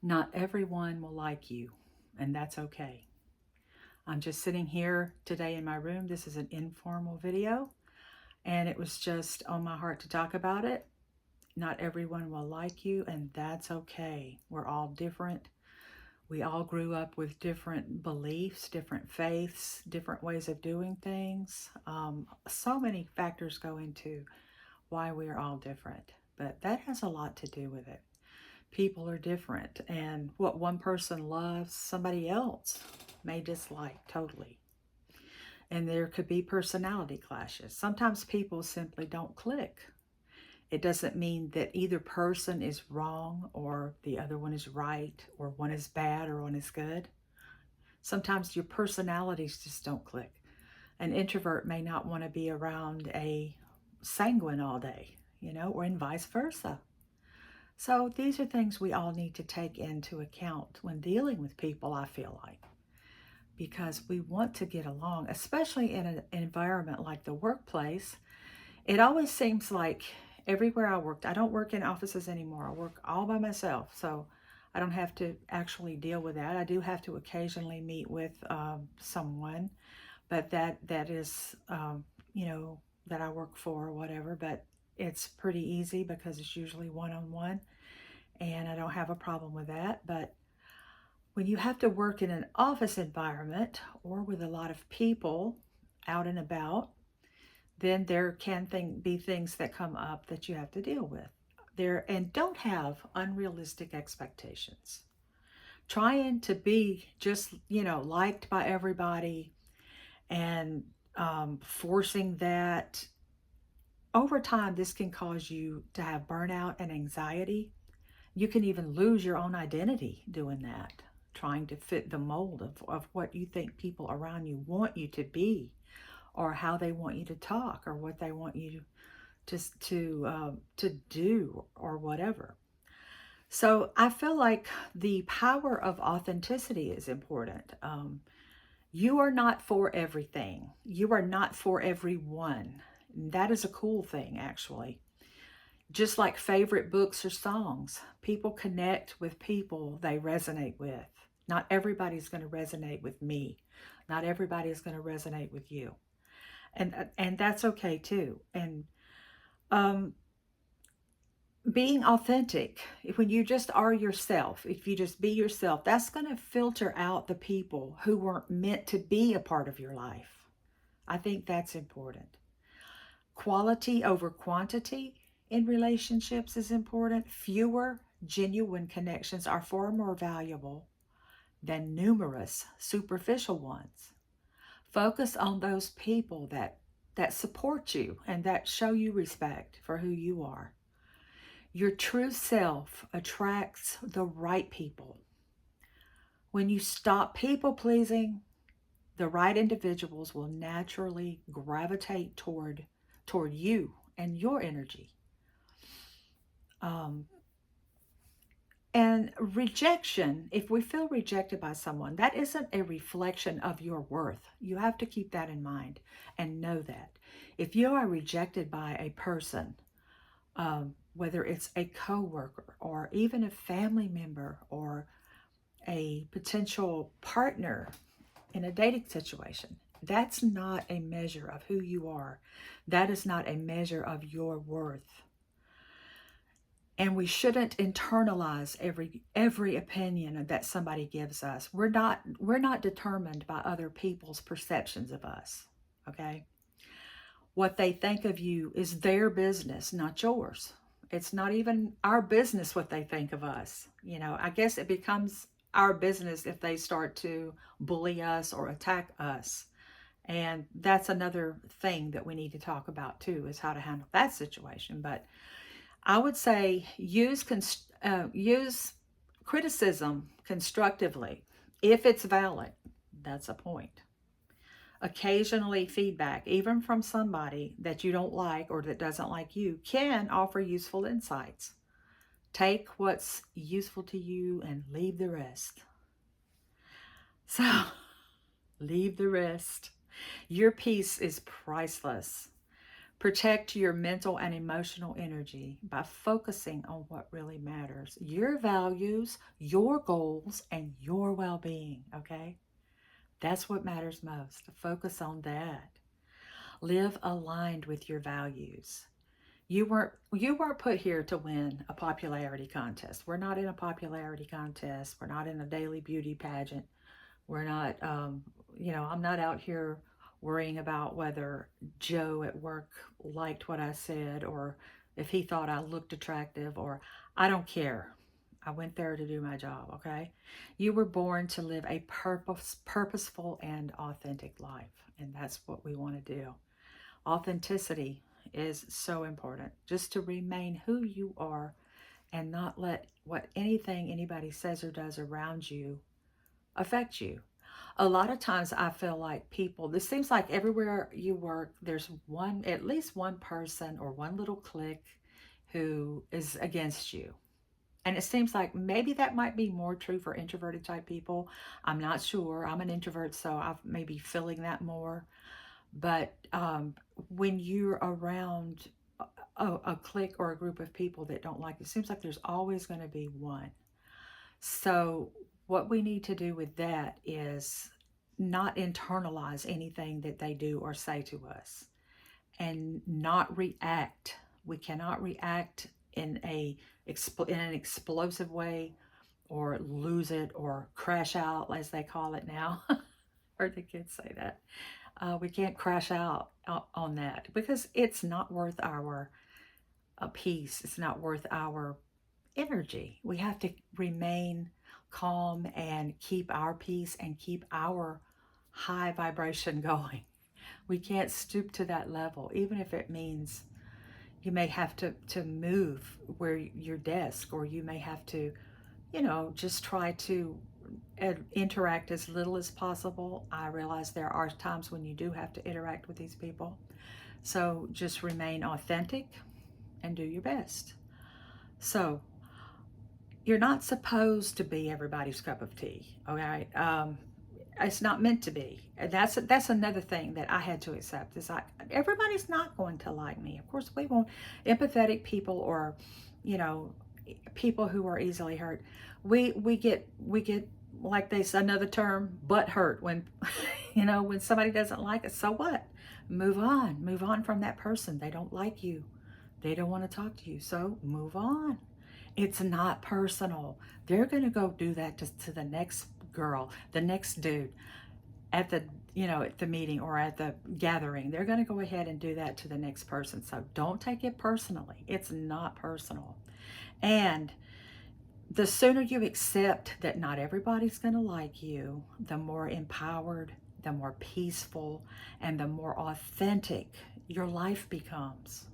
Not everyone will like you, and that's okay. I'm just sitting here today in my room. This is an informal video, and it was just on my heart to talk about it. Not everyone will like you, and that's okay. We're all different. We all grew up with different beliefs, different faiths, different ways of doing things. So many factors go into why we are all different, but that has a lot to do with it. People are different, and what one person loves, somebody else may dislike totally. And there could be personality clashes. Sometimes people simply don't click. It doesn't mean that either person is wrong or the other one is right, or one is bad or one is good. Sometimes your personalities just don't click. An introvert may not want to be around a sanguine all day, or and vice versa. So these are things we all need to take into account when dealing with people, I feel like, because we want to get along, especially in an environment like the workplace. It always seems like everywhere I worked, I don't work in offices anymore. I work all by myself. So I don't have to actually deal with that. I do have to occasionally meet with someone, but that is, that I work for or whatever. But it's pretty easy because it's usually one-on-one, and I don't have a problem with that. But when you have to work in an office environment or with a lot of people out and about, then there can be things that come up that you have to deal with. And don't have unrealistic expectations. Trying to be just, liked by everybody and forcing that, over time, this can cause you to have burnout and anxiety. You can even lose your own identity doing that, trying to fit the mold of what you think people around you want you to be, or how they want you to talk, or what they want you to do, or whatever. So I feel like the power of authenticity is important. You are not for everything. You are not for everyone. That is a cool thing, actually. Just like favorite books or songs, people connect with people they resonate with. Not everybody's going to resonate with me. Not everybody is going to resonate with you. And that's okay too. And um, being authentic, when you just are yourself, if you just be yourself, that's going to filter out the people who weren't meant to be a part of your life. I think that's important. Quality over quantity in relationships is important. Fewer genuine connections are far more valuable than numerous superficial ones. Focus on those people that support you and that show you respect for who you are. Your true self attracts the right people. When you stop people pleasing, the right individuals will naturally gravitate toward you and your energy. Um, and rejection, if we feel rejected by someone, that isn't a reflection of your worth. You have to keep that in mind and know that. If you are rejected by a person, whether it's a coworker or even a family member or a potential partner in a dating situation, that's not a measure of who you are. That is not a measure of your worth. And we shouldn't internalize every opinion that somebody gives us. We're not determined by other people's perceptions of us. Okay? What they think of you is their business, not yours. It's not even our business what they think of us. I guess it becomes our business if they start to bully us or attack us. And that's another thing that we need to talk about too, is how to handle that situation. But I would say use criticism constructively if it's valid. That's a point. Occasionally, feedback, even from somebody that you don't like or that doesn't like you, can offer useful insights. Take what's useful to you and leave the rest. So, leave the rest. Your peace is priceless. Protect your mental and emotional energy by focusing on what really matters: your values, your goals, and your well being. Okay? That's what matters most. Focus on that. Live aligned with your values. You weren't put here to win a popularity contest. We're not in a popularity contest. We're not in a daily beauty pageant. We're not, I'm not out here worrying about whether Joe at work liked what I said or if he thought I looked attractive, or I don't care. I went there to do my job, okay? You were born to live a purposeful and authentic life, and that's what we want to do. Authenticity is so important, just to remain who you are and not let what anything anybody says or does around you affect you. A lot of times I feel like people, this seems like everywhere you work, there's one, at least one person or one little clique who is against you. And it seems like maybe that might be more true for introverted type people. I'm not sure. I'm an introvert, so I may be feeling that more. But when you're around a clique or a group of people that don't like you, it seems like there's always going to be one. So, what we need to do with that is not internalize anything that they do or say to us, and not react. We cannot react in in an explosive way, or lose it, or crash out, as they call it now. Heard the kids say that. We can't crash out on that because it's not worth our peace. It's not worth our energy. We have to remain calm and keep our peace and keep our high vibration going. We can't stoop to that level, even if it means you may have to move where your desk, or you may have to, just try to interact as little as possible. I realize there are times when you do have to interact with these people. So just remain authentic and do your best. So you're not supposed to be everybody's cup of tea, okay? It's not meant to be. That's another thing that I had to accept. Is like, everybody's not going to like me. Of course, we won't. Empathetic people, or you know, people who are easily hurt. We get like they say, another term, butt hurt, when when somebody doesn't like us. So what? Move on from that person. They don't like you. They don't want to talk to you. So move on. It's not personal. They're going to go do that to the next girl, the next dude at the at the meeting or at the gathering. They're going to go ahead and do that to the next person. So don't take it personally. It's not personal. And the sooner you accept that not everybody's going to like you, the more empowered, the more peaceful, and the more authentic your life becomes.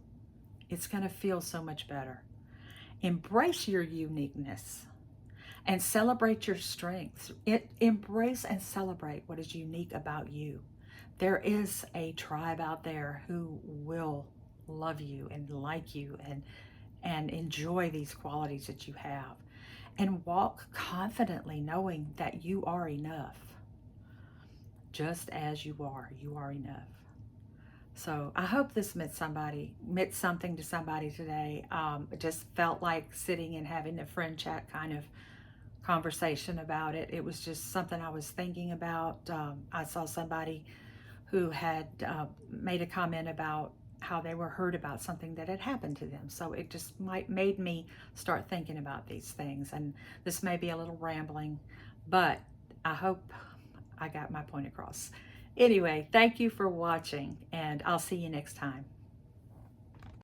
It's going to feel so much better. Embrace your uniqueness and celebrate your strengths. Embrace and celebrate what is unique about you. There is a tribe out there who will love you and like you and enjoy these qualities that you have. And walk confidently knowing that you are enough. Just as you are enough. So I hope this meant something to somebody today. It just felt like sitting and having a friend chat kind of conversation about it. It was just something I was thinking about. I saw somebody who had made a comment about how they were hurt about something that had happened to them. So it just made me start thinking about these things. And this may be a little rambling, but I hope I got my point across. Anyway, thank you for watching, and I'll see you next time.